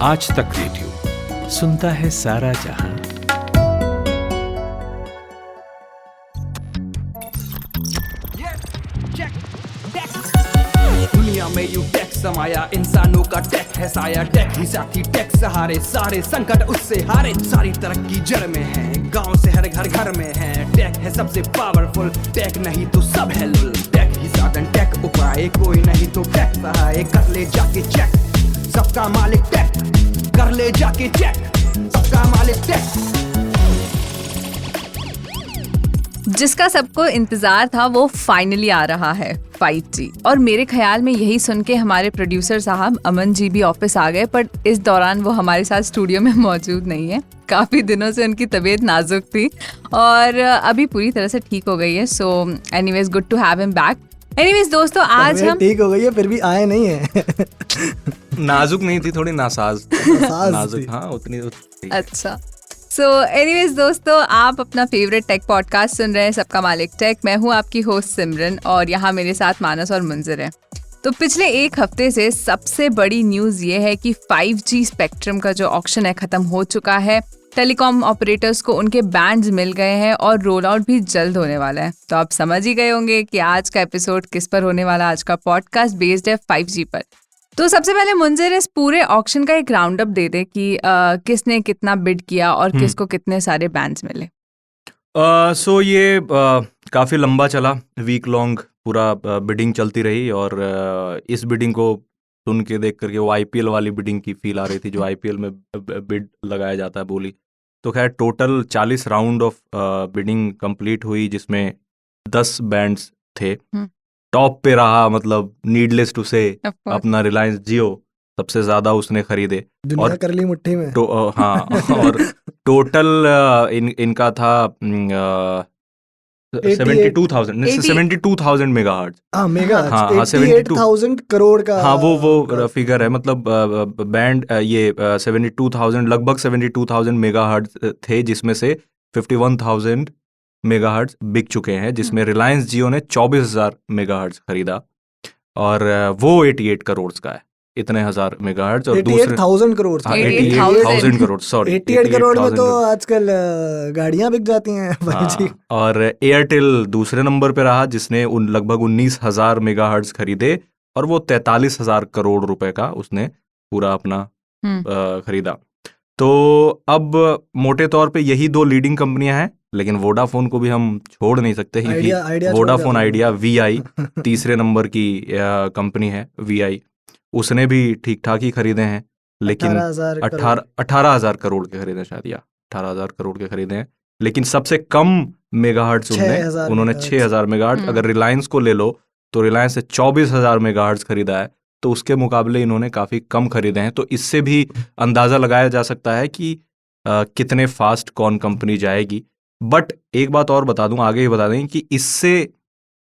आज तक रेडियो सुनता है सारा जहां। दुनिया में यूं टेक समाया, इंसानों का टेक है साया। टेक ही साथी, टेक सहारे, सारे संकट उससे हारे। सारी तरक्की जड़ में है, गांव से हर घर घर में है। टेक है सबसे पावरफुल, टेक नहीं तो सब है लुल। टेक ही साधन, टेक उपाय, कोई नहीं तो टेक सहाय। कर ले जाके चेक, सबका मालिक टेक। कर ले जाके चेक, सबका मालिक टेक। जिसका सबको इंतजार था वो फाइनली आ रहा है, 5G। और मेरे ख्याल में यही सुन के हमारे प्रोड्यूसर साहब अमन जी भी ऑफिस आ गए, पर इस दौरान वो हमारे साथ स्टूडियो में मौजूद नहीं है। काफ़ी दिनों से उनकी तबीयत नाजुक थी और अभी पूरी तरह से ठीक हो गई है। So anyways, good to have him back. Anyways दोस्तों, आज हम ठीक हो गई है फिर भी आए नहीं है। नाजुक नहीं थी, थोड़ी नासाज नाजुक, हाँ उतनी। अच्छा, सो एनीवेज दोस्तों, आप अपना फेवरेट टेक पॉडकास्ट सुन रहे हैं, सबका मालिक टेक। मैं हूँ आपकी होस्ट सिमरन और यहाँ मेरे साथ मानस और मुंजिर है। तो पिछले एक हफ्ते से सबसे बड़ी न्यूज़ ये है कि 5G स्पेक्ट्रम का जो ऑक्शन है ख़त्म हो चुका है। टेलीकॉम ऑपरेटर्स को उनके बैंड्स मिल गए हैं और रोल आउट भी जल्द होने वाला है। तो आप समझ ही गए होंगे कि आज का एपिसोड किस पर होने वाला। आज का पॉडकास्ट बेस्ड है 5G पर। तो सबसे पहले मुंजिर इस पूरे ऑक्शन का एक राउंड अप दे दे कि किसने कितना बिड किया और किसको कितने सारे बैंड्स मिले। सो ये काफ़ी लंबा चला, वीक लॉन्ग पूरा बिडिंग चलती रही। और इस बिडिंग को सुन के देख करके वो IPL वाली बिडिंग की फील आ रही थी, जो IPL में बिड लगाया जाता है बोली। तो खैर total 40 round of bidding complete हुई, जिसमें 10 बैंड्स थे। टॉप पे रहा, मतलब नीडलेस टू से, अपना रिलायंस जियो सबसे ज्यादा उसने खरीदे। दुनिया कर ली मुट्ठी में। हाँ, और टोटल इनका था 72,000 मेगाहर्ट्ज। हाँ 78,000 करोड़ का। हाँ वो फिगर है, मतलब बैंड ये 72,000, लगभग 72,000 मेगाहर्ट्ज थे, जिसमें से 51,000 मेगाहर्ट्ज बिक चुके हैं, जिसमें रिलायंस जियो ने 24,000 मेगाहर्ट्ज खरीदा और वो 88 करोड़ का है, इतने हजार मेगाहर्ट्ज। और 88,000 करोड़। 88,000 करोड़, सॉरी 88 करोड़ में तो आजकल गाड़ियां बिक जाती हैं। और एयरटेल दूसरे नंबर पे रहा, जिसने लगभग 19,000 मेगाहर्ट्ज खरीदे और वो 43,000 करोड़ रुपए का उसने पूरा अपना खरीदा। तो अब मोटे तौर पे यही दो लीडिंग कंपनियां हैं, लेकिन वोडाफोन को भी हम छोड़ नहीं सकते हैं। वोडाफोन आइडिया VI तीसरे नंबर की कंपनी है। VI उसने भी ठीक ठाक ही खरीदे हैं, लेकिन 18,000 करोड़ के खरीदे, शायद, या 18,000 करोड़ के खरीदे हैं। लेकिन सबसे कम मेगाहर्ट्ज उन्होंने 6,000 मेगाहर्ट्ज। अगर रिलायंस को ले लो तो रिलायंस से 24,000 मेगाहर्ट्ज खरीदा है, तो उसके मुकाबले इन्होंने काफ़ी कम खरीदे हैं। तो इससे भी अंदाज़ा लगाया जा सकता है कि कितने फास्ट कौन कंपनी जाएगी। बट एक बात और बता दूं, आगे ही बता दें कि इससे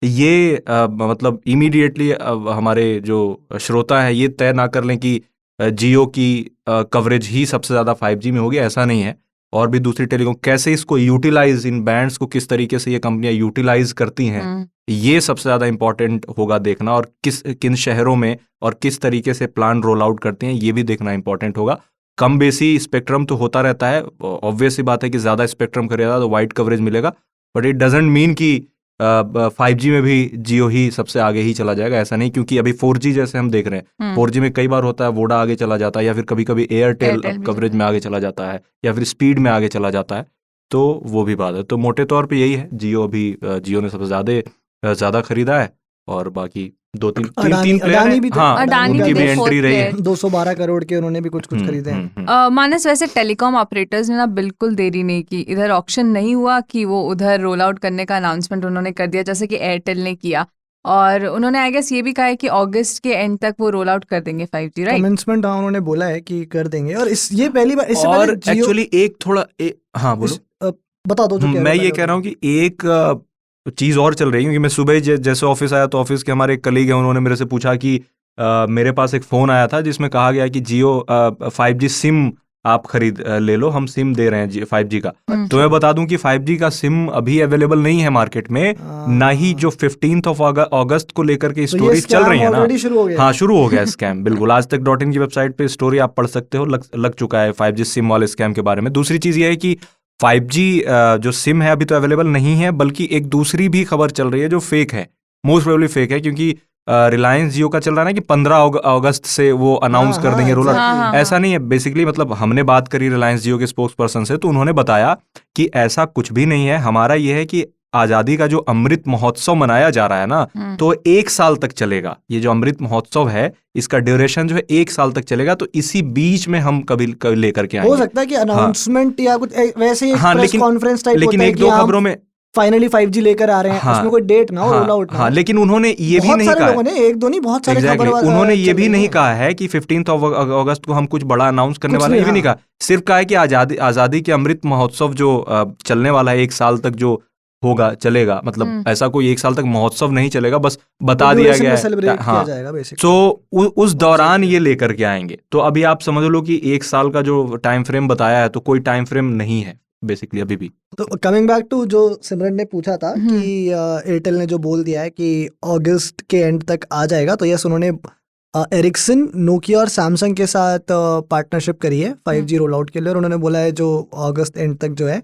ये मतलब इमीडिएटली हमारे जो श्रोता हैं ये तय ना कर लें कि जियो की कवरेज ही सबसे ज़्यादा 5G में होगी, ऐसा नहीं है। और भी दूसरी टेलीकॉम कैसे इसको यूटिलाइज, इन बैंड्स को किस तरीके से ये कंपनियां यूटिलाइज करती हैं, ये सबसे ज़्यादा इंपॉर्टेंट होगा देखना। और किन शहरों में और किस तरीके से प्लान रोल आउट करते हैं, ये भी देखना इंपॉर्टेंट होगा। कम बेसी स्पेक्ट्रम तो होता रहता है, ऑब्वियस सी बात है कि ज़्यादा स्पेक्ट्रम करेगा तो वाइड कवरेज मिलेगा, बट इट डजेंट मीन कि 5G में भी जियो ही सबसे आगे ही चला जाएगा, ऐसा नहीं। क्योंकि अभी 4G जैसे हम देख रहे हैं, 4G में कई बार होता है वोडा आगे चला जाता है, या फिर कभी कभी एयरटेल कवरेज में आगे चला जाता है, या फिर स्पीड में आगे चला जाता है, तो वो भी बात है। तो मोटे तौर पे यही है, जियो ने सबसे ज़्यादा खरीदा है, और बाकी तीन अडानी भी, उनकी भी एंट्री रही है। 212 करोड़ के उन्होंने भी कुछ खरीदे हैं। मानस, वैसे टेलीकॉम ऑपरेटर्स ने ना बिल्कुल देरी नहीं की। इधर ऑक्शन नहीं हुआ कि वो उधर रोल आउट करने का अनाउंसमेंट उन्होंने कर दिया, जैसे कि एयरटेल ने किया। और उन्होंने आई गेस ये भी कहा है कि अगस्त के एंड तक वो रोल आउट कर देंगे 5G, राइट? कमेंसमेंट उन्होंने बोला है कि कर देंगे। और ये पहली बार, इससे और एक्चुअली एक थोड़ा बोलो, बता दो। मैं ये कह रहा हूँ कि एक चीज़ और चल रही है, क्योंकि मैं सुबह जैसे ऑफिस आया तो ऑफिस के हमारे एक कलीग हैं, उन्होंने मेरे से पूछा कि मेरे पास एक फ़ोन आया था जिसमें कहा गया कि जियो 5G सिम आप खरीद ले लो, हम सिम दे रहे हैं 5G का। हम्म। तो मैं बता दूं कि 5G का सिम अभी अवेलेबल नहीं है मार्केट में, ना ही जो 15 अगस्त को लेकर के तो ये स्टोरीज चल रही है ना। ऑलरेडी शुरू हो गया। हाँ, शुरू हो गया स्कैम, बिल्कुल। आज तक .in की वेबसाइट पे स्टोरी आप पढ़ सकते हो, लग चुका है 5G सिम वाले स्कैम के बारे में। दूसरी चीज ये है कि 5G जो सिम है अभी तो अवेलेबल नहीं है, बल्कि एक दूसरी भी खबर चल रही है जो फेक है, मोस्ट प्रोबेबली फेक है, क्योंकि रिलायंस जियो का चल रहा है ना कि 15 अगस्त से वो अनाउंस कर देंगे रोल आउट। ऐसा नहीं है बेसिकली, मतलब हमने बात करी रिलायंस जियो के स्पोक्स पर्सन से, तो उन्होंने बताया कि ऐसा कुछ भी नहीं है। हमारा ये है कि आजादी का जो अमृत महोत्सव मनाया जा रहा है ना, तो 1 साल तक चलेगा। ये जो अमृत महोत्सव है, इसका ड्यूरेशन जो है 1 साल तक चलेगा। तो इसी बीच में हम कभी लेकर के आएंगे। हो सकता है कि अनाउंसमेंट या कुछ वैसे ही हाँ, प्रेस कॉन्फ्रेंस टाइप लेकिन होता है एक कि दो हम खबरों में फाइनली 5G लेकर आ रहे हैं, हाँ, उसमें कोई डेट ना हो, रोल आउट ना हो। हाँ, लेकिन उन्होंने ये भी बहुत नहीं सारे कहा, लोगों ने, एक दो नहीं, बहुत सारे एग्जैक्टली, खबर उन्होंने ये चल भी रही नहीं है। कहा है कि 15 अगस्त को हम कुछ बड़ा अनाउंस करने कुछ वाले हैं, ये भी नहीं, नहीं कहा। सिर्फ कहा है कि आजादी के अमृत महोत्सव जो चलने वाला है 1 साल तक जो होगा, चलेगा, मतलब ऐसा कोई 1 साल तक महोत्सव नहीं चलेगा, बस बता दिया गया है। सेलिब्रेट हाँ, किया जाएगा बेसिकली। तो उस दौरान ये लेकर के आएंगे। तो अभी आप समझ लो कि 1 साल का जो टाइम फ्रेम बताया है, तो कोई टाइम फ्रेम नहीं है बेसिकली अभी भी। तो कमिंग बैक टू जो सिमरन ने पूछा था कि एयरटेल ने जो बोल दिया है कि अगस्त के एंड तक आ जाएगा, तो यस, उन्होंने एरिक्सन, नोकिया और सैमसंग के साथ पार्टनरशिप करी है 5G रोल आउट के लिए, और उन्होंने बोला है जो अगस्त एंड तक जो है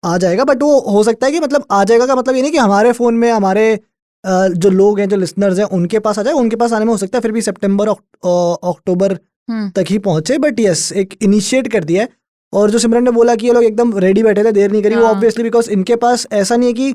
आ जाएगा। बट वो हो सकता है कि मतलब आ जाएगा का मतलब ये नहीं कि हमारे फ़ोन में हमारे जो लोग हैं, जो लिसनर्स हैं, उनके पास आ जाए। उनके पास आने में हो सकता है फिर भी सितंबर अक्टूबर तक ही पहुंचे। बट यस, एक इनिशिएट कर दिया है। और जो सिमरन ने बोला कि ये लोग एकदम रेडी बैठे थे, देर नहीं करी, वो ऑब्वियसली बिकॉज इनके पास ऐसा नहीं है कि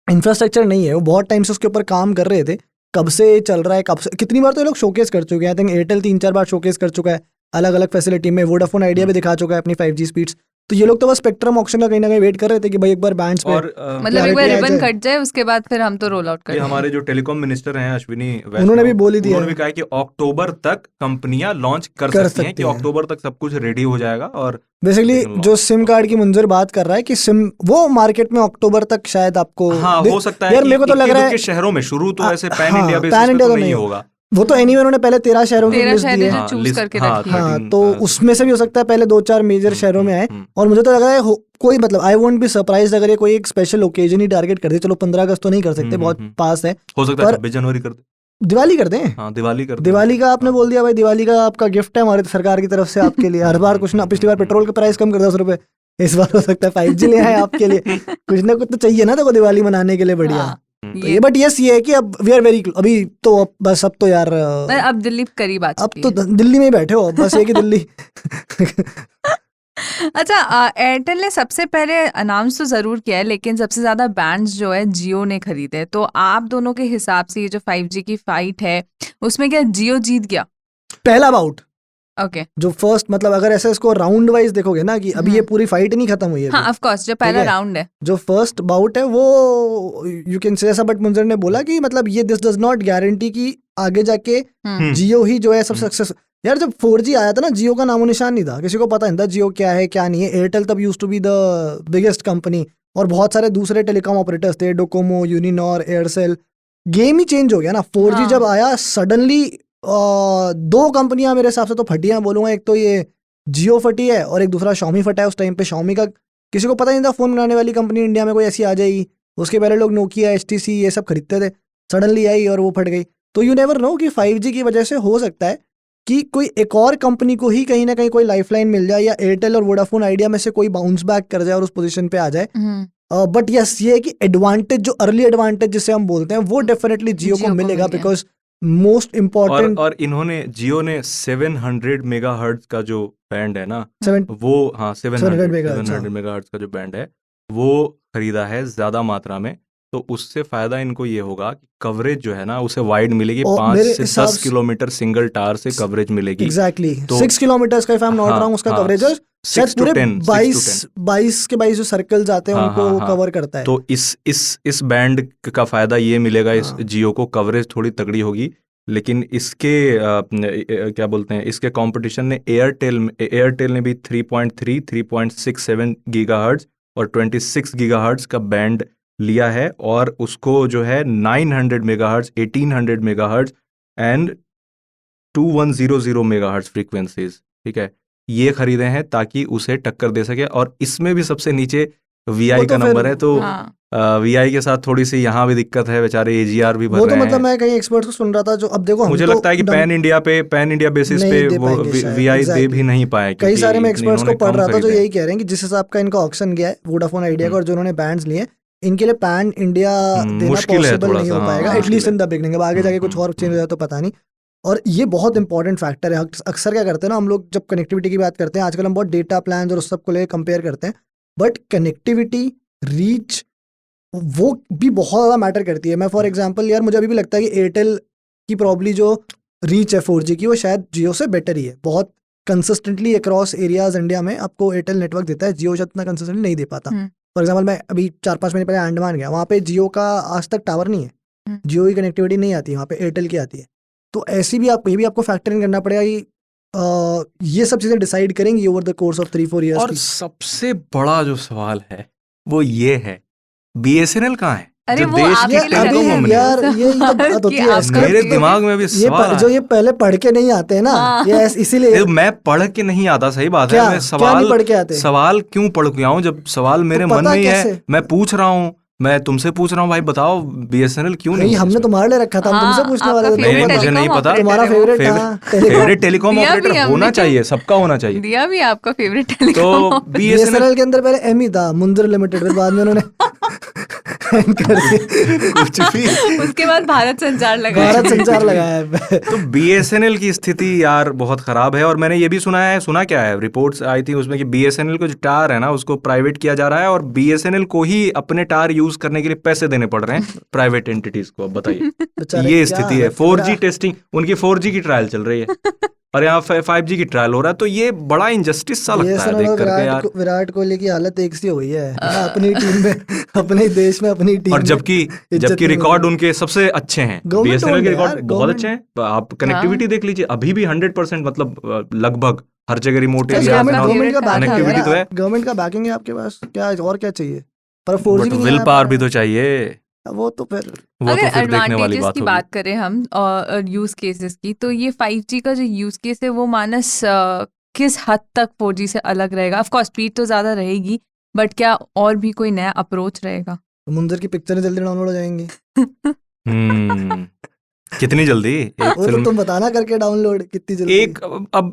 इंफ्रास्ट्रक्चर नहीं है, वो बहुत टाइम से उसके ऊपर काम कर रहे थे। कब से चल रहा है, कब से, कितनी बार तो ये लोग शोकेस कर चुके हैं। I think Airtel 3-4 bar showcase कर चुका है अलग अलग फैसिलिटी में। वोडाफोन आइडिया भी दिखा चुका है अपनी 5G स्पीड्स। तो ये लोग तो बस स्पेक्ट्रम ऑक्शन का कहीं ना कहीं वेट कर रहे थे कि भाई एक बार बैंड्स पे और मतलब एक बार रिबन कट जाए, उसके बाद फिर हम तो रोल आउट करेंगे। हमारे जो टेलीकॉम मिनिस्टर हैं अश्विनी वैष्णव, उन्होंने भी बोली दिया उन्होंने भी कहा कि अक्टूबर तक कंपनियां लॉन्च कर सकती हैं, कि अक्टूबर तक सब कुछ रेडी हो जाएगा। और बेसिकली जो सिम कार्ड की मुंजर बात कर रहा है कि सिम वो मार्केट में अक्टूबर तक शायद आपको, हाँ, हो सकता है यार मेरे को तो लग रहा है शहरों में शुरू तो ऐसे पैन हाँ, इंडिया बेसिस पैन पे इंडिया तो तो नहीं नहीं होगा। वो तो एनीवे उन्होंने पहले 13 शहरों की 13 लिस्ट शहर दी है। जो चूज करके रखी है। हाँ, तो उसमें से भी हो सकता है पहले 2-4 मेजर शहरों में आए। और मुझे तो लग रहा है कोई मतलब आई वोंट बी सरप्राइज अगर ये कोई एक स्पेशल ओकेजन ही टारगेट कर दे। चलो 15 अगस्त तो नहीं कर सकते, बहुत पास है, हो सकता है 26 जनवरी कर दे, दिवाली कर दें। हाँ, दिवाली कर दे। दिवाली का आपने बोल दिया भाई, दिवाली का आपका गिफ्ट है हमारे सरकार की तरफ से आपके लिए। हर बार कुछ ना, पिछली बार पेट्रोल का प्राइस कम कर 10 रुपए, इस बार हो सकता है 5G ले आए आपके लिए। कुछ ना कुछ तो चाहिए ना, देखो दिवाली मनाने के लिए बढ़िया। तो ये बट यस, ये है कि अब वी आर वेरी, अभी तो बस अब तो यार अब दिल्ली करीब आ अब चुकी तो है। दिल्ली में ही बैठे हो, बस ये कि दिल्ली अच्छा, एयरटेल ने सबसे पहले अनाउंस तो जरूर किया है, लेकिन सबसे ज्यादा बैंड्स जो है जियो ने खरीदे। तो आप दोनों के हिसाब से ये जो 5G की फाइट है, उसमें क्या जियो जीत गया? पहला बाउट, ओके, जो फर्स्ट, मतलब अगर ऐसे इसको राउंड वाइज देखोगे ना कि अभी ये पूरी फाइट नहीं खत्म हुई है। हाँ, ऑफ कोर्स, जो पहला राउंड है, जो फर्स्ट बाउट है वो यू कैन से ऐसा। बट मुंजर ने बोला कि मतलब ये दिस डज नॉट गारंटी कि आगे जाके जियो ही जो है सब सक्सेस। यार जब 4G आया था ना, जियो का नामो निशान नहीं था, किसी को पता नहीं था जियो क्या है क्या नहीं है। एयरटेल तब used to be the biggest company, और बहुत सारे दूसरे टेलीकॉम ऑपरेटर्स थे, डोकोमो, यूनिनॉर, एयरसेल। गेम ही चेंज हो गया ना। 4G जब आया सडनली 2 कंपनियां मेरे हिसाब से तो फटियां बोलूंगा। एक तो ये जियो फटी है और एक दूसरा शॉमी फटा है। उस टाइम पे शॉमी का किसी को पता नहीं था फोन बनाने वाली कंपनी इंडिया में कोई ऐसी आ जाएगी। उसके पहले लोग नोकिया, HTC ये सब खरीदते थे, सडनली आई और वो फट गई। तो यू नेवर नो कि 5G की वजह से हो सकता है कि कोई एक और कंपनी को ही कहीं ना कहीं कोई लाइफलाइन मिल जाए, या एयरटेल और वोडाफोन आइडिया में से कोई बाउंस बैक कर जाए और उस पोजीशन पे आ जाए। बट यस, ये है कि एडवांटेज, जो अर्ली एडवांटेज जिसे हम बोलते हैं, वो डेफिनेटली जियो को मिलेगा, बिकॉज मोस्ट इम्पोर्टेंट। और इन्होंने, जियो ने 700 मेगाहर्ट्ज का जो बैंड है ना, वो, हाँ, 700 मेगाहर्ट्ज का जो बैंड है वो खरीदा है ज्यादा मात्रा में। तो उससे फायदा इनको ये होगा कि कवरेज जो है ना उसे वाइड मिलेगी। 5 से 10 किलोमीटर सिंगल टावर से कवरेज मिलेगी। एग्जैक्टली 6 किलोमीटर का, if I am not wrong, उसका कवरेज है। शायद पूरे 22 के 22 जो सर्कल जाते हैं उनको कवर करता है। तो इस बैंड का फायदा ये मिलेगा इस जियो को, कवरेज थोड़ी तगड़ी होगी। लेकिन इसके क्या बोलते हैं, इसके कंपटीशन ने एयरटेल ने भी 3.3, 3.67 गीगाहर्ट्ज और 26 गीगाहर्ट्ज का बैंड लिया है, और उसको जो है 900 megahertz, 1800 megahertz and 2100 megahertz frequencies, ठीक है, ये खरीदे हैं ताकि उसे टक्कर दे सके। और इसमें भी सबसे नीचे VI वो का तो फिर- नंबर है, तो हाँ VI के साथ थोड़ी सी यहाँ भी दिक्कत है, बेचारे AGR भी भर वो तो रहे मतलब हैं। मैं कहीं एक्सपर्ट्स को सुन रहा था जो अब देखो हम मुझे तो लगता है कि पैन इंडिया बेसिस नहीं पे दे वो पाएंगे शायद, VI दे exactly. भी नहीं पाए, कई क्योंकि सारे मैं इतने एक्सपर्ट्स को इन्होंने पढ़ कम रहा था जो खरीदे हैं। यही कह रहे हैं कि जिस हिसाब का इनका ऑक्शन गया है वोडाफोन आइडिया का और जो उन्होंने बैंड्स लिए इनके लिए पैन इंडिया देना मुश्किल है पॉसिबल थोड़ा नहीं सा, हो हाँ, पाएगा मुश्किल एटलीस्ट है। In the beginning. अब आगे जाके कुछ और चेंज हो जाए तो पता नहीं। और ये बहुत इंपॉर्टेंट फैक्टर है। अक्सर क्या करते हैं ना हम लोग जब कनेक्टिविटी की बात करते हैं आजकल हम बहुत डेटा प्लान और उस सब को लेकर कंपेयर करते हैं, बट कनेक्टिविटी रीच वो भी बहुत ज़्यादा मैटर करती है। मैं फॉर एग्जांपल यार मुझे अभी भी लगता है कि एयरटेल की प्रॉब्ली जो रीच है 4G की वो शायद जियो से बेटर ही है। बहुत कंसिस्टेंटली अक्रॉस एरियाज इंडिया में आपको एयरटेल नेटवर्क देता है, जियो शायद इतना कंसिस्टेंटली नहीं दे पाता। फॉर एग्जांपल मैं अभी 4-5 महीने पहले अंडमान गया, वहाँ पे जियो का आज तक टावर नहीं है, जियो की कनेक्टिविटी नहीं आती है वहाँ पे, एयरटेल की आती है। तो ऐसी भी ये भी आपको फैक्टर इन करना पड़ेगा कि ये सब चीज़ें डिसाइड करेंगी over the course of 3-4 years. और सबसे बड़ा जो सवाल है वो ये है, BSNL कहाँ है? अरे जो वो देश आपके की लिए टेलीकॉम अभी कंपनी है। यार ये तो बात होती कि है आपका इसका- मेरे ये- दिमाग में भी सवाल जो ये पहले पढ़ के नहीं आते हैं ना, हाँ। ये इसीलिए ये मैं पढ़ के नहीं आता, सही बात है। क्या मैं क्या नहीं पढ़ के आते? सवाल क्यों पढ़ के आऊं जब सवाल मेरे मन पता में ही है। कैसे? मैं पूछ रहा हूँ, मैं तुमसे पूछ रहा हूँ, भाई बताओ BSNL क्यों नहीं नहीं है हमने इसमें? तुम्हारे लिए रखा था, हम हाँ, तुमसे पूछने आपका वाले थे। नहीं, favorite मुझे नहीं telecom पता। operator तुम्हारा है वो। फेवरेट था फेवरेट टेलीकॉम दिया भी ऑपरेटर हमने। होना चाहिए, सबका होना चाहिए। दिया भी आपका फेवरेट तो टेलीकॉम BSNL BSNL के अंदर पहले एम ही था, मुंजर लिमिटेड, फिर बाद में उन्होंने कर दिया। कुछ भी। उसके बाद भारत संचार लगा भारत संचार लगाया है। तो BSNL की स्थिति यार बहुत खराब है। और मैंने ये भी सुना क्या है, रिपोर्ट्स आई थी उसमें कि BSNL को जो टावर है ना उसको प्राइवेट किया जा रहा है, और BSNL को ही अपने टावर यूज करने के लिए पैसे देने पड़ रहे हैं प्राइवेट एंटिटीज को। अब बताइए, बेचारे ये क्या स्थिति है। हालत 4G टेस्टिंग, उनकी 4G की ट्रायल चल रही है और यहाँ 5G की ट्रायल हो रहा है। तो ये बड़ा इंजस्टिस सा लगता है BSNL देख और करके यार। विराट कोहली की हालत एक सी हो गई है ना, अपनी टीम में, अपने देश में अपनी टीम और में जबकि इज्जत नहीं रिकॉर्ड मिल उनके सबसे अच्छे हैं, Government BSNL owned के है रिकॉर्ड यार, बहुत government- अच्छे हैं। आप कनेक्टिविटी देख लीजिए, अभी भी 100% मतलब लगभग हर जगह रिमोट तो एरिया आपका में favorite गवर्नमेंट का बैकिंग connectivity तो है। गवर्नमेंट का बैकिंग है आपके पास, क्या और क्या चाहिए? पर 4G बट भी नहीं विल आ पावर पा भी रहा तो चाहिए, है। वो तो फिर वो अगर तो फिर देखने वाली एडवांटेजेस बात की होगी। बात करें हम और यूज केसेस की, तो ये 5G का जो यूज केस है वो मानस किस हद तक 4G से अलग रहेगा? ऑफ कोर्स स्पीड तो ज्यादा रहेगी, बट क्या और भी कोई नया अप्रोच रहेगा? मुंजर की पिक्चरें जल्दी डाउनलोड हो जाएंगी। कितनी जल्दी एक वो तो फिल्म, तुम बताना करके डाउनलोड कितनी जल्दी। एक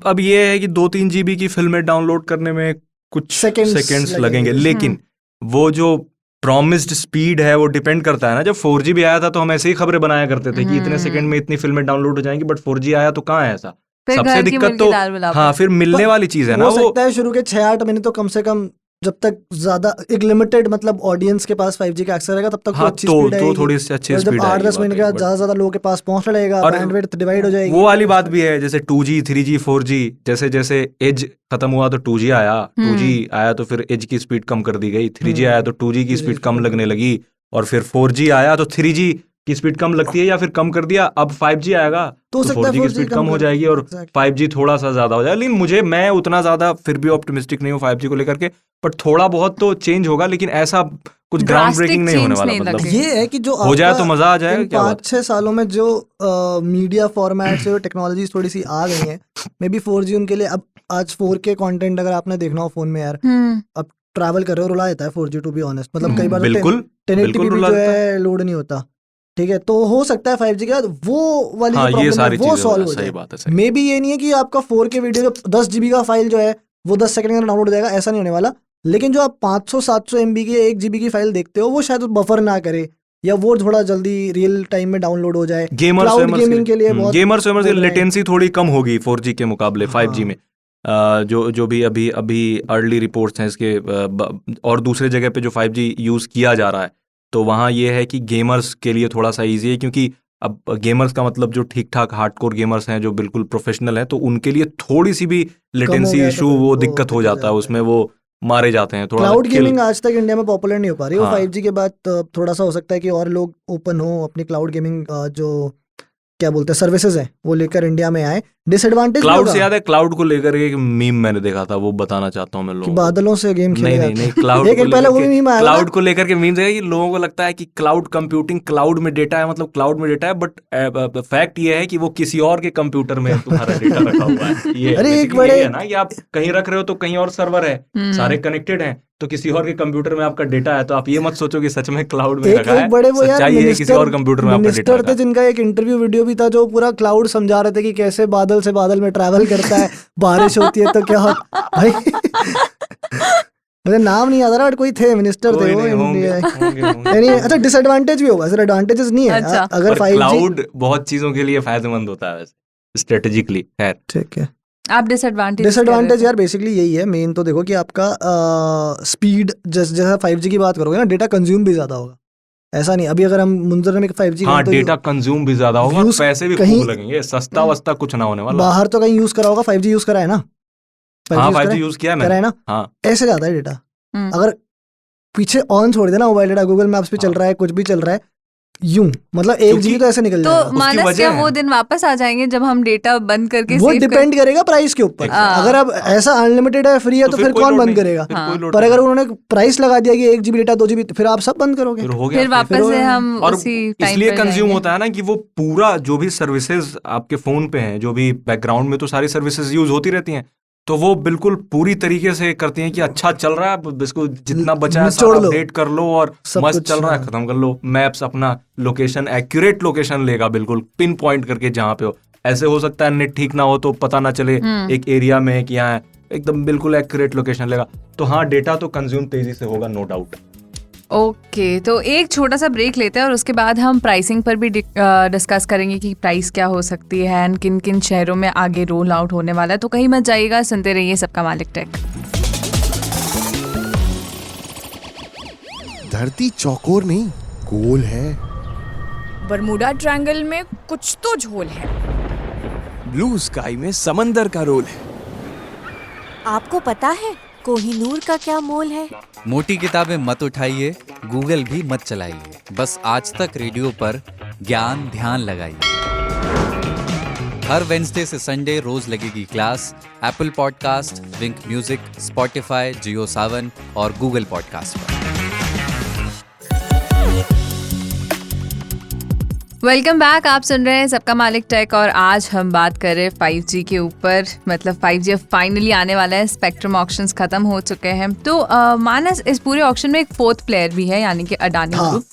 अब ये है कि 2-3 GB की फिल्में डाउनलोड करने में कुछ Seconds सेकंड्स लगेंगे। लगेंगे, लेकिन वो जो प्रॉमिस्ड स्पीड है वो डिपेंड करता है ना। जब 4G भी आया था तो हम ऐसे ही खबरें बनाया करते थे कि इतने सेकंड में इतनी फिल्में डाउनलोड हो जाएंगी, बट 4G आया तो कहाँ है ऐसा? फिर सबसे घर की दिक्कत मुर्गी तो दाल बुला हाँ, फिर मिलने वाली चीज है ना हो वो। सकता है शुरू के 6-8 महीने तो कम से कम, जब तक ज्यादा एक लिमिटेड मतलब ऑडियंस के पास 5G का एक्सेस रहेगा तब तक हाँ, अच्छी तो स्पीड आएगी। थोड़ी सी अच्छी और जब स्पीड 8-10 महीने के बाद ज्यादा ज्यादा लोगों के पास पहुंचने लगेगा, और बैंडविड्थ डिवाइड हो जाएगी। वो वाली बात भी है, जैसे 2G 3G 4G, जैसे जैसे एज खत्म हुआ तो 2G आया, 2G आया तो फिर एज की स्पीड कम कर दी गई, 3G आया तो 2G की स्पीड कम लगने लगी, और फिर 4G आया तो 3G की स्पीड कम लगती है या फिर कम कर दिया। अब 5G आएगा तो सकता है 4G की 4G स्पीड कम कम हो कर- जाएगी और Exactly. 5G थोड़ा सा ज्यादा हो जाएगा। लेकिन मैं उतना ज्यादा फिर भी ऑप्टिमिस्टिक नहीं हूँ 5G को लेकर के, बट थोड़ा बहुत तो चेंज होगा, लेकिन ऐसा कुछ ग्राउंड ब्रेकिंग नहीं होने वाला। change नहीं मतलब लगेगा। ये है कि जो हो जाए आपका तो मजा आ जाएगा। इन क्या बात? 5-6 सालों में जो मीडिया फॉर्मेट से टेक्नोलॉजी थोड़ी सी आ गई हैं, मे बी 4G उनके लिए। अब आज 4K कंटेंट अगर आपने देखना हो फोन में यार, अब ट्रैवल कर रहे हो रुला देता है 4G टू बी ऑनेस्ट। मतलब कई बार तो बिल्कुल 1080p बिल्कुल भी रुला जो देता है लोड नहीं होता। ठीक है, तो हो सकता है 5G के बाद वो वाली हाँ, जो ये प्रॉब्लम सारी है वो चीजें सॉल्व हो सही जाए। बात है, सही। मे बी ये नहीं है कि आपका 4K वीडियो 10 GB का फाइल जो है वो 10 सेकंड के अंदर डाउनलोड हो जाएगा, ऐसा नहीं होने वाला। लेकिन जो आप 500-700 MB की 1 GB की फाइल देखते हो वो शायद बफर ना करे, या वो थोड़ा जल्दी रियल टाइम में डाउनलोड हो जाए। क्लाउड गेमिंग के लिए बहुत गेमर्स बोल रहे हैं। लेटेंसी थोड़ी कम होगी 4G के मुकाबले 5G में। जो भी अभी अर्ली रिपोर्ट्स हैं इसके, और दूसरे जगह पे जो 5G यूज़ किया जा रहा है, तो वहाँ ये है कि गेमर्स के लिए थोड़ा सा ईजी है, क्योंकि अब गेमर्स का मतलब जो ठीक ठाक हार्डकोर गेमर्स हैं जो बिल्कुल प्रोफेशनल हैं, तो उनके लिए थोड़ी सी भी लेटेंसी गया इशू तो वो वो दिक्कत हो दिक्कत जाता है, हो उसमें वो मारे जाते हैं थोड़ा। क्लाउड गेमिंग आज तक इंडिया में पॉपुलर नहीं हो पा रही। वो हाँ। 5G के बाद थोड़ा सा हो सकता है कि और लोग ओपन हो अपनी क्लाउड गेमिंग जो क्या बोलते हैं सर्विसेज हैं वो लेकर इंडिया में आए। डिसएडवांटेज क्लाउड से याद है, क्लाउड को लेकर एक मीम मैंने देखा था, वो बताना चाहता हूँ मैं लोगों को। बादलों से गेम नहीं खेलेगा। नहीं नहीं, क्लाउड एक पहले वो भी मीम आया था। क्लाउड को लेकर के मीम देखा कि लोगों को लगता है कि क्लाउड कंप्यूटिंग, क्लाउड में डेटा है, मतलब क्लाउड में डेटा है, बट फैक्ट ये है कि वो किसी और के कंप्यूटर में तुम्हारा डेटा रखा हुआ है। ये अरे एक basically बड़े- ये है ना कि आप कहीं रख रहे हो तो कहीं और सर्वर है, सारे कनेक्टेड हैं, तो किसी और के कंप्यूटर में आपका डेटा है, तो आप ये मत सोचो कि सच में क्लाउड में रखा है। एक बड़े वो यार सच्चाई ये है किसी और कंप्यूटर में आपका डेटा मिनिस्टर रखा थे है। जिनका एक इंटरव्यू वीडियो भी था जो पूरा क्लाउड समझा रहे थे कि कैसे बादल से बादल में ट्रैवल करता है, बारिश होती है तो क्या होता भाई। मुझे नाम नहीं याद आ रहा बट कोई थे, मिनिस्टर थे कोई वो नहीं, होंगे, होंगे, होंगे। यानी अच्छा डिसएडवांटेज भी होगा, सर एडवांटेजेस नहीं है। अच्छा। अगर पर 5G क्लाउड बहुत चीजों के लिए फायदेमंद होता है वैसे स्ट्रेटेजिकली। खैर ठीक है। आप डिसएडवांटेज डिसएडवांटेज यार बेसिकली यही है मेन, तो देखो कि आपका स्पीड जैसा 5G की बात करोगे ना, डेटा कंज्यूम भी ज्यादा होगा। ऐसा नहीं अभी अगर हम मुंजर में 5G हाँ, डेटा कंज्यूम भी ज्यादा होगा और views पैसे भी कहीं- खूब लगेंगे, सस्ता वस्ता कुछ ना होने वाला। बाहर तो कहीं यूज करा होगा, 5G यूज करा है ना, 5G हाँ, use करा 5G है? यूज किया करा मैंने। है ना, हाँ, ऐसे जाता है डेटा। हम्म। अगर पीछे ऑन छोड़ देना मोबाइल डेटा, गूगल मैप्स पे चल हाँ। रहा है, कुछ भी चल रहा है, यूं मतलब 1 क्योंकि- GB तो ऐसे निकल तो जाएगा। मानस वजह क्या है। वो दिन वापस आ जाएंगे जब हम डेटा बंद करके वो save डिपेंड करेगा प्राइस के ऊपर। हाँ। अगर अब ऐसा अनलिमिटेड है, फ्री है, तो फिर कोई कौन लोड बंद नहीं, करेगा? फिर हाँ। कोई लोड पर नहीं। अगर उन्होंने प्राइस लगा दिया कि 1 GB डेटा 2 GB, फिर आप सब बंद करोगे। फिर हो फिर गया। वापस से हम और उसी टाइम इसलिए पर कंज्यूम जाएंगे। होता है ना कि वो पूरा जो भी सर्विसेज आपके फोन पे हैं, जो भी बैकग्राउंड में तो सारी सर्विसेज यूज होती रहती हैं, तो वो बिल्कुल पूरी तरीके से करती हैं कि अच्छा चल रहा है, इसको जितना बचा है निचोड़ सारा लो। अपडेट कर लो और सब मस्त कुछ, चल रहा है, हाँ। खत्म कर लो। मैप्स अपना लोकेशन, एक्यूरेट लोकेशन लेगा, बिल्कुल पिन पॉइंट करके जहाँ पे हो। ऐसे हो सकता है नेट ठीक ना हो तो पता ना चले एक एरिया में है कि यहाँ है, एकदम बिल्कुल एक्यूरेट लोकेशन लेगा। तो हाँ, डेटा तो कंज्यूम तेजी से होगा, नो डाउट। ओके, तो एक छोटा सा ब्रेक लेते हैं और उसके बाद हम प्राइसिंग पर भी डिस्कस करेंगे कि प्राइस क्या हो सकती है एंड किन किन शहरों में आगे रोल आउट होने वाला है। तो कहीं मत जाइएगा, सुनते रहिए सबका मालिक टेक। धरती चौकोर नहीं, गोल है। बरमूडा ट्रायंगल में कुछ तो झोल है। ब्लू स्काई में समंदर का रोल है। आपको पता है कोहिनूर का क्या मोल है? मोटी किताबें मत उठाइए, गूगल भी मत चलाइए, बस आज तक रेडियो पर ज्ञान ध्यान लगाइए। हर वेंसडे से संडे रोज लगेगी क्लास एप्पल पॉडकास्ट, विंक म्यूजिक, स्पॉटिफाई, जियो सावन और गूगल पॉडकास्ट पर। वेलकम बैक, आप सुन रहे हैं सबका मालिक टेक और आज हम बात कर रहे हैं 5G के ऊपर। मतलब 5G अब फाइनली आने वाला है, स्पेक्ट्रम ऑक्शंस खत्म हो चुके हैं। तो मानस, इस पूरे ऑक्शन में एक फोर्थ प्लेयर भी है, यानी कि अडानी ग्रुप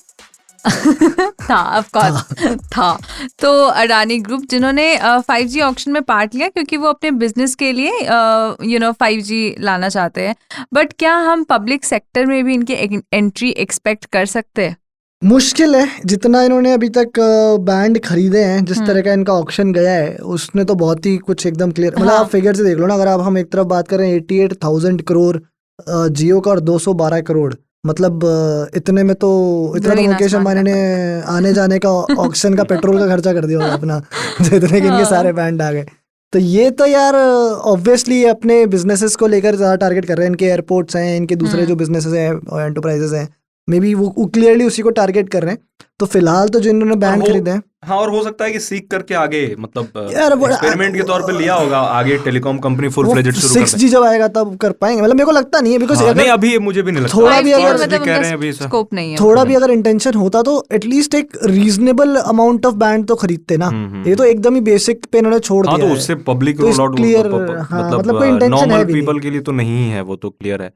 था, ऑफ कोर्स था। तो अडानी ग्रुप जिन्होंने 5G ऑक्शन में पार्ट लिया क्योंकि वो अपने बिजनेस के लिए 5G लाना चाहते हैं। बट क्या हम पब्लिक सेक्टर में भी इनकी एंट्री एक्सपेक्ट कर सकते हैं? मुश्किल है। जितना इन्होंने अभी तक बैंड खरीदे हैं, जिस तरह का इनका ऑक्शन गया है, उसने तो बहुत ही कुछ एकदम क्लियर, मतलब आप फिगर से देख लो ना। अगर आप हम एक तरफ बात करें 88,000 करोड़ जियो का और 212 करोड़, मतलब इतने में तो इतना तो मुकेश अंबानी ने आने जाने का ऑक्शन का पेट्रोल का खर्चा कर दिया होगा अपना, जितने के इनके सारे बैंड आ गए। तो ये तो यार ऑब्वियसली अपने बिजनेसेस को लेकर ज़्यादा टारगेट कर रहे हैं। इनके एयरपोर्ट्स हैं, इनके दूसरे जो बिजनेसेस हैं और एंटरप्राइजेस हैं, मे बी वो क्लियरली उसी को टारगेट कर रहे हैं। तो फिलहाल तो जो इन्होंने बैंड खरीदे हैं, हाँ, और हो सकता है कि सीख करके आगे, मतलब यार एक्सपेरिमेंट के तौर पे लिया होगा, आगे टेलीकॉम कंपनी फुल फ्लेजेड शुरू कर 6G जब आएगा तब कर पाएंगे। मतलब मेरे को लगता नहीं है, बिकॉज हाँ, नहीं अभी मुझे भी नहीं लगता। थोड़ा भी अगर मतलब कह रहे हैं अभी स्कोप नहीं है, थोड़ा भी अगर इंटेंशन होता तो एटलीस्ट एक रीजनेबल अमाउंट ऑफ बैंड तो खरीदते ना। ये तो एकदम ही बेसिक पे इन्होंने छोड़ हाँ, दिया तो है। उससे पब्लिक तो रोल आउट clear, हाँ, मतलब कोई intention है नॉर्मल भी नहीं। पीपल के लिए तो नहीं है, वो तो क्लियर है।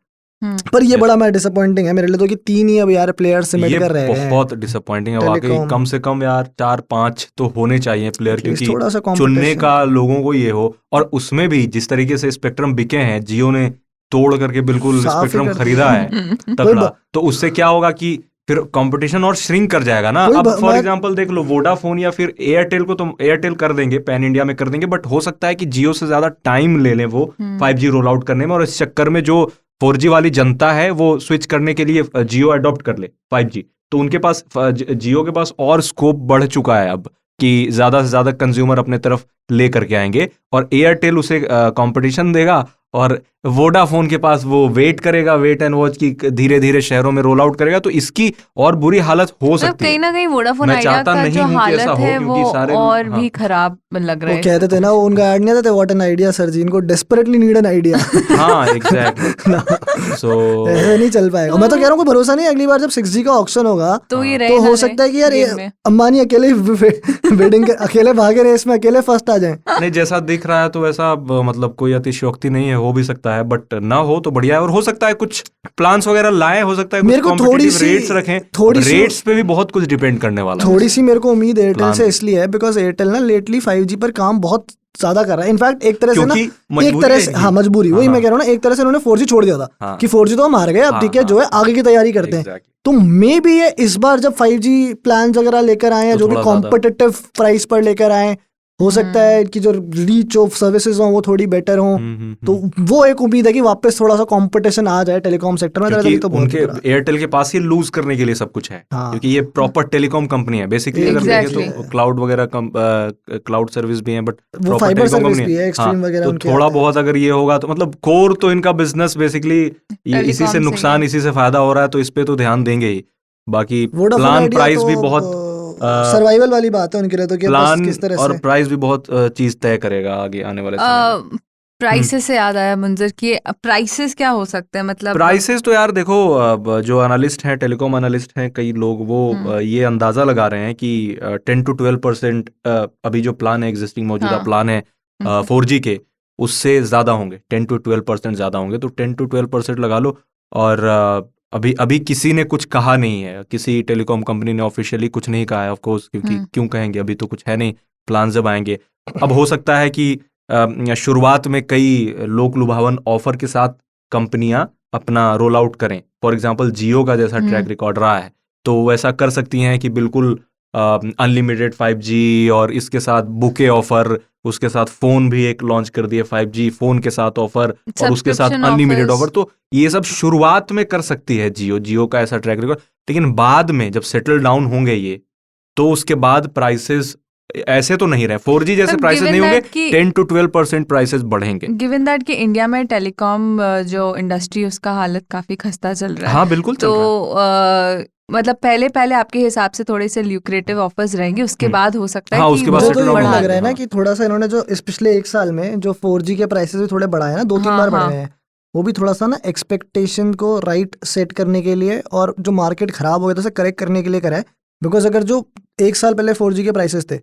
पर ये बड़ा मैं डिसअपॉइंटिंग है मेरे लिए तो कि 3 ही अब यार प्लेयर सिमट ये कर रहे हैं। बहुत डिसअपॉइंटिंग है वाकई। Telecom। कम से कम यार 4-5 तो होने चाहिए प्लेयर, At least थोड़ा सा क्योंकि चुनने competition। का लोगों को ये हो। और उसमें भी जिस तरीके से स्पेक्ट्रम बिके हैं, जियो ने तोड़ करके बिल्कुल साफ ही स्पेक्ट्रम कर खरीदा है तगड़ा, तो उससे क्या होगा कि फिर कंपटीशन और श्रिंक कर जाएगा ना। अब फॉर एग्जांपल देख लो, वोडाफोन या फिर एयरटेल को तो एयरटेल कर देंगे, पैन इंडिया में कर देंगे, बट हो सकता है कि जियो से ज्यादा टाइम ले लें वो 5G रोल आउट करने में, और इस चक्कर में जो 4G वाली जनता है वो स्विच करने के लिए जियो अडॉप्ट कर ले 5G। तो उनके पास, जियो के पास और स्कोप बढ़ चुका है अब कि ज्यादा से ज्यादा कंज्यूमर अपने तरफ ले करके आएंगे, और एयरटेल उसे कंपटीशन देगा और वोडाफोन के पास वो वेट करेगा, वेट एंड वॉच की धीरे धीरे शहरों में रोल आउट करेगा, तो इसकी और बुरी हालत हो सकती है। कहीं ना कहीं वोडाफोन मैं आइडिया चाहता का नहीं जो हूं कि हालत ऐसा हो, है क्योंकि वो सारे और हाँ। भी खराब लग रहा वो है। कहते थे ना, वो उनका ऐड नहीं था, व्हाट एन आइडिया सर जी, इनको डेस्परेटली नीड एन आइडिया। हाँ एग्जैक्टली। सो ऐसे नहीं चल पाएगा। मैं तो कह रहा हूँ, कोई भरोसा नहीं, अगली बार जब 6G का ऑक्शन होगा तो ये तो रहे ना हो रहे सकता है कि यार game में। अंबानी अकेले वेडिंग अकेले भागे रेस में, अकेले फर्स्ट आ जाए। नहीं, जैसा दिख रहा है तो वैसा मतलब कोई अतिशयोक्ति नहीं है, हो भी सकता है, बट ना हो तो बढ़िया है। और हो सकता है कुछ प्लान्स वगैरह लाए, हो सकता है मेरे कुछ को थोड़ी कॉम्पिटिटिव सी- रेट्स रखें, थोड़ी सी- रेट्स पे भी बहुत कुछ डिपेंड करने वाला है। थोड़ी सी मेरे को उम्मीद एयरटेल प्लान से में। इसलिए है बिकॉज एयरटेल ना लेटली 5G पर काम बहुत ज्यादा कर रहा है। इनफैक्ट एक तरह से ना, क्योंकि एक मजबूरी तरह है से इनकी। हाँ मजबूरी, वही हाँ, मैं कह रहा हूँ ना, एक तरह से उन्होंने 4G छोड़ दिया था हाँ। कि 4G तो हम हार गए, अब हाँ, ठीक है हाँ, जो है आगे की तैयारी करते हैं। Exactly. तो मे बी ये इस बार जब 5G प्लान वगैरह लेकर आए, या तो जो भी थोड़ा ज्यादा। कॉम्पिटिटिव प्राइस पर लेकर आए, हो सकता है कि जो रीच ऑफ सर्विसेज हो वो थोड़ी बेटर हो। तो वो एक उम्मीद है कि वापस थोड़ा सा कंपटीशन आ जाए टेलीकॉम सेक्टर में। क्योंकि तो बहुत उनके बुरा है। एयरटेल के पास ही लूज करने के लिए सब कुछ है, हाँ। क्योंकि ये प्रॉपर टेलीकॉम कंपनी है बेसिकली। अगर देखें Exactly. तो क्लाउड वगैरह क्लाउड सर्विस भी है, बट वो फाइबर सर्विस भी है, एक्सट्रीम वगैरह तो उनके थोड़ा आते हैं। बहुत अगर ये होगा तो मतलब कोर तो इनका बिजनेस बेसिकली ये इसी Telecom से से ही नुकसान, है। इसी से फायदा हो रहा है, तो इस पे तो ध्यान देंगे ही। बाकी वोडाफोन प्लान आइडिया प्राइस तो भी बहुत सर्वाइवल वाली बात है उनके लिए, तो कि बस प्लान किस तरह और से प्राइस भी बहुत चीज तय करेगा आगे आने वाले समय में। प्राइसेस से याद आया मुंजर की, प्राइसेस क्या हो सकते हैं मतलब? प्राइसेस तो यार देखो, अब जो एनालिस्ट हैं, टेलीकॉम एनालिस्ट हैं कई लोग, वो ये अंदाजा लगा रहे हैं कि 10 to 12% अभी जो प्लान है, एग्जिस्टिंग मौजूदा हाँ। प्लान है 4G के, उससे ज़्यादा होंगे, 10 to 12% ज़्यादा होंगे। तो 10 to 12% लगा लो। और अभी किसी ने कुछ कहा नहीं है, किसी टेलीकॉम कंपनी ने ऑफिशियली कुछ नहीं कहा है, ऑफ कोर्स, क्योंकि क्यों कहेंगे, अभी तो कुछ है नहीं, प्लान जब आएंगे। अब हो सकता है कि शुरुआत में कई लोक लुभावन ऑफर के साथ कंपनियां अपना रोल आउट करें। फॉर एग्जांपल जियो का जैसा ट्रैक रिकॉर्ड रहा है, तो वो ऐसा कर सकती हैं कि बिल्कुल अनलिमिटेड 5G, और इसके साथ बुके ऑफर, उसके साथ फोन भी एक लॉन्च कर दिए 5G फोन के साथ ऑफर, और उसके साथ Subscription अनलिमिटेड offers। ऑफर। तो ये सब शुरुआत में कर सकती है जियो का ऐसा ट्रैक रिकॉर्ड। लेकिन बाद में जब सेटल डाउन होंगे ये, तो उसके बाद प्राइसेस ऐसे तो नहीं रहे, 4G जैसे But प्राइसेस given नहीं होंगे, that कि- 10 to 12% प्राइसेस बढ़ेंगे। गिवन दैट कि इंडिया में टेलीकॉम जो इंडस्ट्री, उसका हालत काफी खस्ता चल रहा है। हाँ बिल्कुल चल तो रहा है। मतलब पहले आपके हिसाब से थोड़े से ल्यूक्रेटिव ऑफर्स रहेंगे, उसके बाद हो सकता है हाँ, कि उसके बाद वो मुझे तो settle ये down भी हो लग रहा है ना हाँ। कि थोड़ा सा इन्होंने जो इस पिछले एक साल में जो 4G के प्राइसेस भी थोड़े बढ़ाए ना, 2-3 हाँ, बार बढ़ हाँ। गए हैं, वो भी थोड़ा सा ना एक्सपेक्टेशन को राइट सेट करने के लिए, और जो मार्केट खराब हो गया था उसे करेक्ट करने के लिए करा है। बिकॉज अगर जो एक साल पहले 4G के प्राइसेस थे,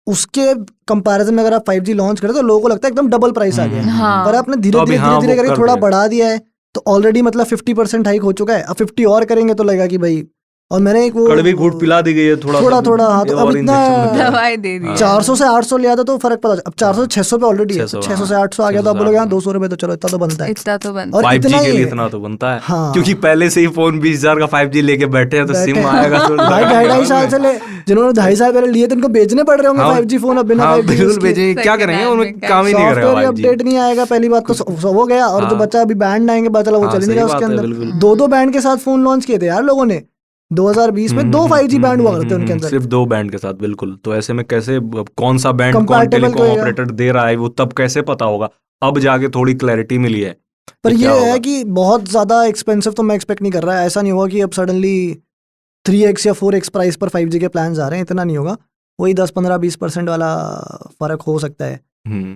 उसके कंपैरिजन में अगर आप 5G लॉन्च करें तो लोगों को लगता है एकदम डबल प्राइस आ गया है। हाँ। पर आपने तो धीरे अभी धीरे हाँ, धीरे धीरे वो करके कर थोड़ा दिया। बढ़ा दिया है, तो ऑलरेडी मतलब 50% हाइक हो चुका है। अब 50 और करेंगे तो लगेगा कि भाई, और मैंने एक वो कड़वी घूट पिला दी गई है थोड़ा थोड़ा, हाँ, तो अब और इतना injection लग गया। दवाई दे दी। 400 से 800 लिया था तो फर्क पता। अब 400 से 600 पे ऑलरेडी है, 600, 600 से हाँ, 800 आ गया, तो आप 600 बोलोगे यहाँ हाँ। 200 रुपए तो चलो इतना तो बनता है। इतना तो बनता और 5G इतना के ही लिए है। इतना तो बनता है, हाँ। क्योंकि पहले से ही फोन 20,000 का 5G लेके बैठे हैं, तो बैठे सिम हैं। आएगा तो भाई 2.5 साल से ले, जिन्होंने 2.5 साल पहले लिए थे उनको बेचने पड़ रहे होंगे हाँ, 5G फोन अब बिना हाँ 5G बिल्कुल उसके। भेजेंगे, क्या Second करेंगे, hand उन्हें में क्या? काम ही नहीं करेगा सॉफ्टवेयर 5G। अपडेट नहीं आएगा, पहली बात तो सब हो गया, और जो हाँ। बचा अभी बैंड आएंगे, पता चला वो हाँ, चल ही नहीं सही रहा उसके बात है, अंदर। बिल्कुल। 2 बैंड के साथ फोन लॉन्च किए थे यार लोगों ने 2020 में, 2 5G बैंड हुआ करते उनके अंदर। सिर्फ 2 बैंड के साथ, बिल्कुल। तो ऐसे में कैसे, कौन सा बैंड कौन Compatible टेलीकॉम तो होगा। ऑपरेटर दे रहा है, वो तब कैसे पता होगा? अब जाके थोड़ी क्लैरिटी मिली है पर कि ये क्या है होगा। कि बहुत ज्यादा एक्सपेंसिव तो मैं एक्सपेक्ट नहीं कर रहा है। ऐसा नहीं होगा कि अब सडनली 3x या 4x प्राइस पर 5G के प्लान आ रहे हैं, इतना नहीं होगा। वही 10-15-20% वाला फर्क हो सकता है।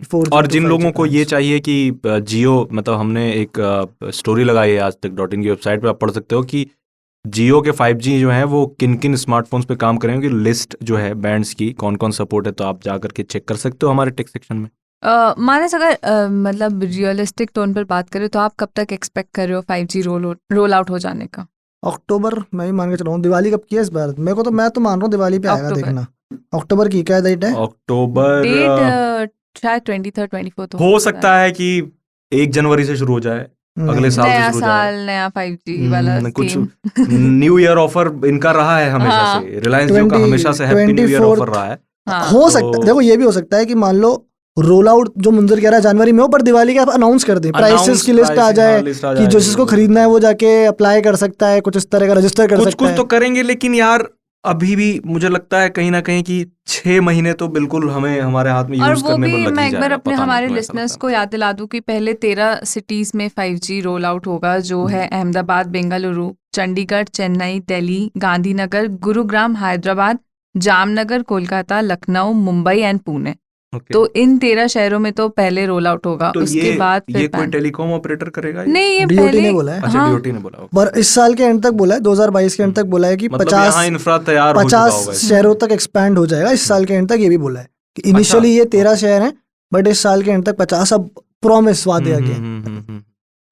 4G और to जिन 5G लोगों को ये plans। चाहिए कि जियो, मतलब हमने एक स्टोरी लगाई है आज तक .in की वेबसाइट पे, आप पढ़ सकते हो कि जियो के 5G जो है वो किन किन स्मार्टफोन्स पे काम करेंगे, लिस्ट जो है बैंड्स की, कौन कौन सपोर्ट है, तो आप जा करके चेक कर सकते हो हमारे टेक सेक्शन में। मानस, अगर मतलब रियलिस्टिक टोन पर बात करें तो आप कब तक एक्सपेक्ट कर रहे हो 5G रोल आउट हो जाने का? अक्टूबर मैं भी मान के चला हूँ। दिवाली कब की है इस बार? मैं तो मान रहा हूँ दिवाली पे आएगा, अक्टूबर। देखना। अक्टूबर की क्या डेट है? अक्टूबर डेट शायद 23rd 24th हो सकता है कि 1 जनवरी से शुरू हो जाए, अगले साल से नया शुरू हो साल, जाए। नया 5G वाला कुछ स्कीम। न्यू ईयर ऑफर इनका रहा है हमेशा हाँ। से, रिलायंस जियो का हमेशा से happy new year 24th offer रहा है। हाँ। हो सकता है, देखो ये भी हो सकता है कि मान लो रोल आउट जो मुंजर कह रहा है जनवरी में हो, पर दिवाली का अनाउंस कर दें, प्राइसेस की लिस्ट आ जाए कि जो जिसको खरीदना है वो जाके अप्लाई कर सकता है, कुछ इस तरह का रजिस्टर कर कुछ सकता कुछ है। तो करेंगे, लेकिन यार अभी भी मुझे लगता है कहीं ना कहीं कि 6 महीने तो बिल्कुल हमें हमारे हाथ में और यूज वो करने में भी लग मैं ही एक बार जाएगा, अपने पता नहीं हमारे क्यों ऐसा लिसनर्स लगता को याद दिला दूं कि पहले 13 सिटीज में 5G रोल आउट होगा, जो है अहमदाबाद, बेंगलुरु, चंडीगढ़, चेन्नई, दिल्ली, गांधीनगर, गुरुग्राम, हैदराबाद, जामनगर, कोलकाता, लखनऊ, मुंबई एंड पुणे। है। Okay. तो इन 13 शहरों में तो पहले रोल आउट होगा, तो उसके बाद फिर ये कोई पैन। टेलीकॉम ऑपरेटर करेगा ये? नहीं, ये DOT पहले ने बोला है। अच्छा, हाँ, डीओटी ने बोला होगा। पर इस साल के एंड तक बोला है, 2022 के एंड तक बोला है कि मतलब 50 यहाँ इंफ्रा तैयार हो चुका 50 होगा इसमें। शहरों तक एक्सपैंड हो जाएगा इस साल के एंड तक, ये भी बोला है कि इनिशियली ये 13 शहर हैं, बट इस साल के एंड तक 50 अब प्रॉमिस वादे आ गए।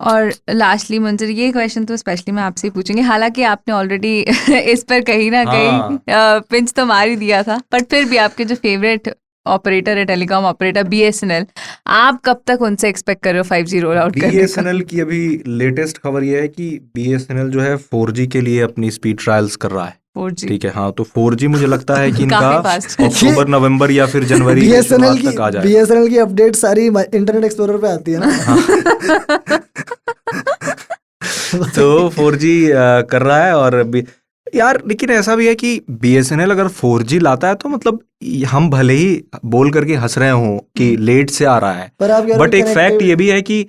और लास्टली मंजर, ये क्वेश्चन तो स्पेशली मैं आपसे ही पूछूंगी, हालांकि आपने ऑलरेडी इस पर कहीं ना कहीं पिंच तो मार ही दिया था, बट फिर भी आपके जो फेवरेट ऑपरेटर है, टेलीकॉम ऑपरेटर BSNL, आप कब तक उनसे एक्सपेक्ट कर रहे हो 5G रोल आउट करने का? BSNL की अभी लेटेस्ट खबर ये है कि BSNL जो है 4G के लिए अपनी स्पीड ट्रायल्स कर रहा है। 4G ठीक है, हाँ, तो 4G मुझे लगता है कि इनका काफी fast है। अक्टूबर, नवंबर या फिर जनवरी की शुरुआत तक आ जाएगा। BSNL की अपडेट सारी इंटरनेट एक्सप्लोरर पे आती है ना। तो 4G कर रहा है। और यार लेकिन ऐसा भी है कि BSNL अगर 4G लाता है तो मतलब हम भले ही बोल करके हंस रहे हों कि लेट से आ रहा है, पर आप कह रहे हो बट एक फैक्ट connectivity- ये भी है कि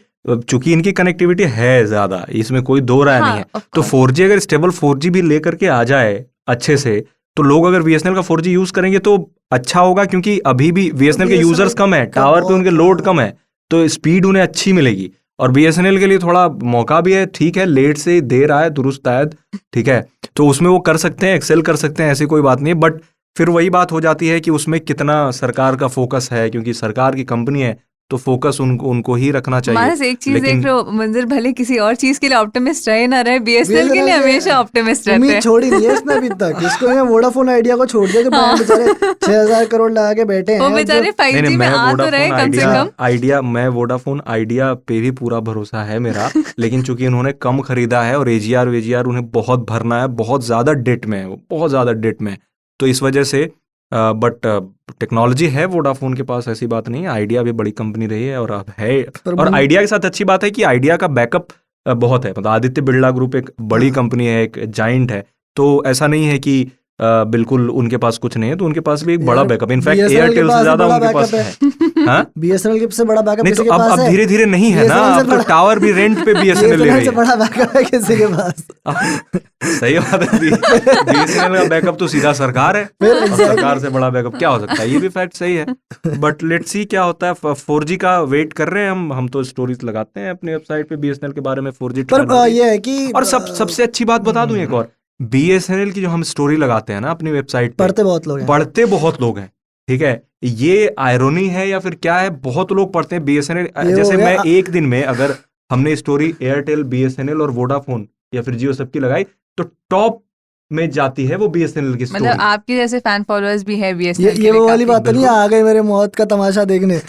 चूंकि इनकी कनेक्टिविटी है ज्यादा, इसमें कोई दो राय हाँ, नहीं है। of तो course। 4G अगर स्टेबल 4G भी लेकर के आ जाए अच्छे से, तो लोग अगर BSNL का 4G यूज करेंगे तो अच्छा होगा, क्योंकि अभी भी BSNL के यूजर्स कम है, टावर पे उनके लोड कम है, तो स्पीड उन्हें अच्छी मिलेगी। और BSNL के लिए थोड़ा मौका भी है, ठीक है, लेट से देर आए दुरुस्त आए, ठीक है, तो उसमें वो कर सकते हैं, एक्सेल कर सकते हैं, ऐसी कोई बात नहीं है। बट फिर वही बात हो जाती है कि उसमें कितना सरकार का फोकस है, क्योंकि सरकार की कंपनी है तो फोकस उनको ही रखना चाहिए। मानस, एक चीज लेकिन देख रहे हो मंदिर, भले किसी और चीज के लिए ऑप्टिमिस्ट रहे ना रहे, BSNL के लिए BSNL हमेशा ऑप्टिमिस्ट रहते उम्मीद हैं। छोड़ी नहीं है इसने अभी तक। इसको ये वोडाफोन आइडिया को छोड़ दिया जो हाँ। बेचारे 6000 करोड़ लगा के बैठे हैं। वो और बेचारे जो- 5G में आ तो रहे कम से कम। मैं वोडाफोन आइडिया पे भी पूरा भरोसा है मेरा, लेकिन चूंकि उन्होंने कम खरीदा है और AGR उन्हें बहुत भरना है, बहुत ज्यादा डेट में है, वो बहुत ज्यादा डेट में है, तो इस वजह से बट टेक्नोलॉजी है वोडाफोन के पास, ऐसी बात नहीं है। आइडिया भी बड़ी कंपनी रही है और अब है, और आइडिया के साथ अच्छी बात है कि आइडिया का बैकअप बहुत है। मतलब आदित्य बिरला ग्रुप एक बड़ी कंपनी है, एक जाइंट है, तो ऐसा नहीं है कि बिल्कुल उनके पास कुछ नहीं है, तो उनके पास भी एक बड़ा बैकअप, इनफैक्ट BSNL के एयरटेल से पास ज्यादा बड़ा उनके पास backup है। हाँ? BSNL के से बड़ा बैकअप नहीं किसी तो के पास अब है? धीरे धीरे नहीं है ना, BSNL से अब तो बड़ा- टावर भी रेंट पे BSNL ले BSNL रही से है। बड़ा बैकअप है किसी के पास? सही बात है, BSNL का बैकअप तो सीधा सरकार है, अब सरकार से बड़ा बैकअप क्या हो सकता है, ये भी फैक्ट सही है। बट लेट्स सी क्या होता है। 4G का वेट कर रहे हैं हम तो स्टोरीज लगाते हैं अपने वेबसाइट पे BSNL के बारे में, 4G पर ये है कि और सबसे अच्छी बात बता दूं एक और, BSNL की जो हम स्टोरी लगाते हैं ना अपनी वेबसाइट पे, पढ़ते बहुत लोग हैं। पढ़ते बहुत लोग हैं, ठीक है, ये आयरोनी है या फिर क्या है, बहुत लोग पढ़ते हैं BSNL। ये जैसे हो गया- मैं एक दिन में अगर हमने स्टोरी एयरटेल, BSNL और वोडाफोन या फिर जियो सबकी लगाई, तो टॉप में जाती है वो BSNL की स्टोरी। मतलब आपके जैसे फैन फॉलोअर्स भी है BSNL ये के लिए वो वाली काफी। बात तो नहीं आ गई मेरे मौत का तमाशा देखने।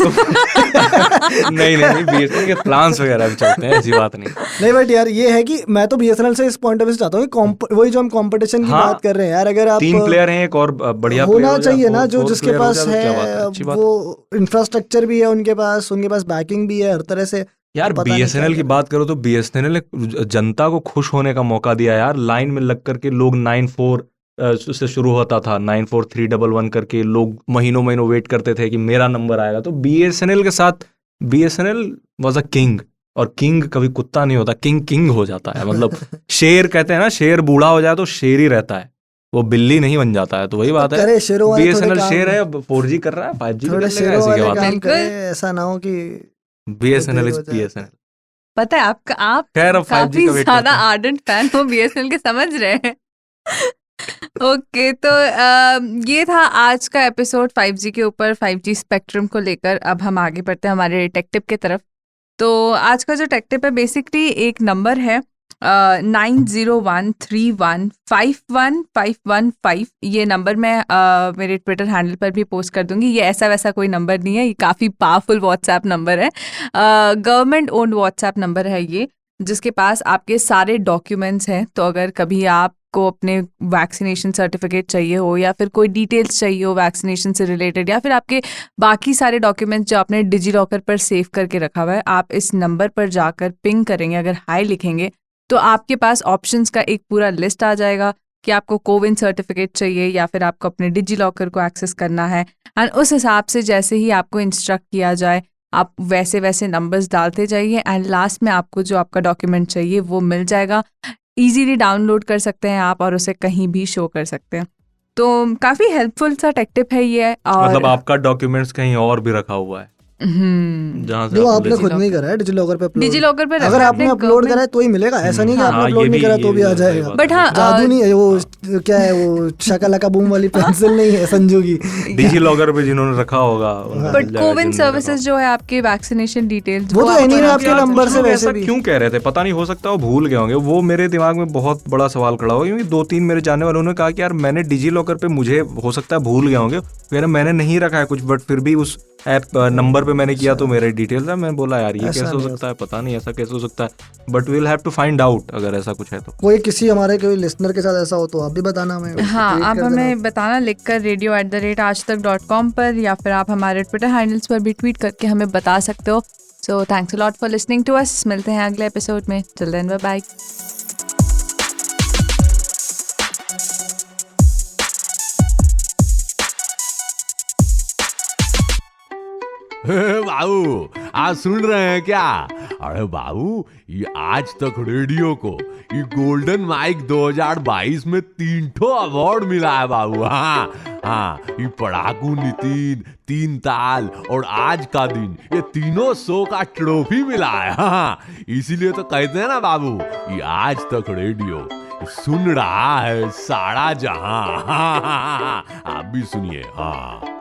नहीं BSNL के प्लान्स वगैरह भी चलते हैं, ऐसी बात नहीं। नहीं बट यार ये है कि मैं तो BSNL से इस पॉइंट ऑफ व्यू से चाहता हूँ कि वही जो हम कंपटीशन की हाँ, बात कर रहे हैं यार, अगर आप 3 प्लेयर हैं, एक और बढ़िया होना player हो चाहिए जाए, ना, जो 4 जिसके player हो पास जाए तो क्या बात है अच्छी बात है। वो इंफ्रास्ट्रक्चर भी है उनके पास बैकिंग भी है हर तरह से। यार पता नहीं BSNL की क्या बात करो तो BSNL ने जनता को खुश होने का मौका दिया यार। लाइन में लग करके लोग 94 से शुरू होता था, 94311 करके लोग महीनों वेट करते थे कि मेरा नंबर आएगा। तो BSNL के साथ BSNL वाज अ किंग, और किंग कभी कुत्ता नहीं होता, किंग हो जाता है। मतलब शेर कहते हैं ना, शेर बूढ़ा हो जाए तो शेर ही रहता है, वो बिल्ली नहीं बन जाता है। तो वही बात है, करे शेरों वाले थोड़े BSNL काम- शेर है, अब 4G कर रहा है, 5G भी थोड़े कर लेगा, शेरों ऐसी वाले क्या बात है। काम करे, बिल्कुल। ऐसा ना हो कि BSNL इज हो जाए। BSNL। पता है आप खैर, अब 5G काफी का वेट ज्यादा करते हैं। आर्डेंट फैन हो BSNL के, समझ रहे हैं। ओके, तो ये था आज का एपिसोड 5G के ऊपर, 5G स्पेक्ट्रम को लेकर। अब हम आगे बढ़ते हैं हमारे टेक टिप की तरफ। तो आज का जो टेक टिप है, बेसिकली एक नंबर है 9013151515। ये नंबर मैं मेरे ट्विटर हैंडल पर भी पोस्ट कर दूंगी। ये ऐसा वैसा कोई नंबर नहीं है, ये काफ़ी पावरफुल व्हाट्सएप नंबर है, गवर्नमेंट ओन्ड व्हाट्सएप नंबर है ये, जिसके पास आपके सारे डॉक्यूमेंट्स हैं। तो अगर कभी आपको अपने वैक्सीनेशन सर्टिफिकेट चाहिए हो, या फिर कोई डिटेल्स चाहिए हो वैक्सीनेशन से रिलेटेड, या फिर आपके बाकी सारे डॉक्यूमेंट्स जो आपने डिजी लॉकर पर सेव करके रखा हुआ है, आप इस नंबर पर जाकर पिंग करेंगे, अगर हाई लिखेंगे तो आपके पास ऑप्शंस का एक पूरा लिस्ट आ जाएगा कि आपको कोविन सर्टिफिकेट चाहिए या फिर आपको अपने डिजी लॉकर को एक्सेस करना है, एंड उस हिसाब से जैसे ही आपको इंस्ट्रक्ट किया जाए आप वैसे वैसे नंबर्स डालते जाइए, एंड लास्ट में आपको जो आपका डॉक्यूमेंट चाहिए वो मिल जाएगा। इजीली डाउनलोड कर सकते हैं आप और उसे कहीं भी शो कर सकते हैं। तो काफ़ी हेल्पफुल सा टेक टिप है ये। और मतलब आपका डॉक्यूमेंट्स कहीं और भी रखा हुआ है जहाँ से जो आप आपने खुद नहीं करा है डिजी लॉकर पे अपलोड। डिजी लॉकर पे अगर आपने अपलोड करा है तो ही मिलेगा, ऐसा नहीं कि आपने अपलोड नहीं करा तो भी आ जाएगा। बट हाँ जादू नहीं है वो, क्या है वो शाकालाका बूम वाली पेंसिल नहीं है संजू की। डिजी लॉकर पे जिन्होंने रखा होगा। बट कोविन सर्विसेज जो है आपके वैक्सीनेशन डिटेल्स वो तो एनीवे आपके नंबर से वैसे भी। क्यों कह रहे थे पता नहीं, हो सकता वो भूल गए होंगे। वो मेरे दिमाग में बहुत बड़ा सवाल खड़ा हो, क्योंकि 2-3 मेरे जानने वालों ने कहा कि यार मैंने डिजी लॉकर पे, मुझे हो सकता है भूल गए होंगे, मैंने नहीं रखा है कुछ, बट फिर भी उस ऐप नंबर पे मैंने किया तो मेरे डिटेल्स है। मैं बोला यार ये कैसे हो सकता है, पता नहीं ऐसा कैसे हो सकता है, but we will have to find out अगर ऐसा कुछ है तो। कोई किसी हमारे कोई लिसनर के साथ ऐसा हो तो आप भी बताना हमें। हाँ आप हमें बताना लिखकर radio@aajtak.com पर, या फिर आप हमारे ट्विटर हैंडल्स पर भी ट्वीट करके हमें बता सकते हो। So thanks a lot for listening to us. मिलते हैं अगले एपिसोड में। Till then bye bye. बाबू आप सुन रहे हैं क्या? अरे बाबू ये आज तक रेडियो को ये गोल्डन माइक 2022 में 3 अवार्ड मिला है बाबू। हाँ ये पढ़ाकू नितिन, 3 ताल और आज का दिन, ये तीनों शो का ट्रॉफी मिला है। हाँ इसीलिए तो कहते हैं ना बाबू, ये आज तक रेडियो सुन रहा है सारा जहां। आप भी सुनिए। हाँ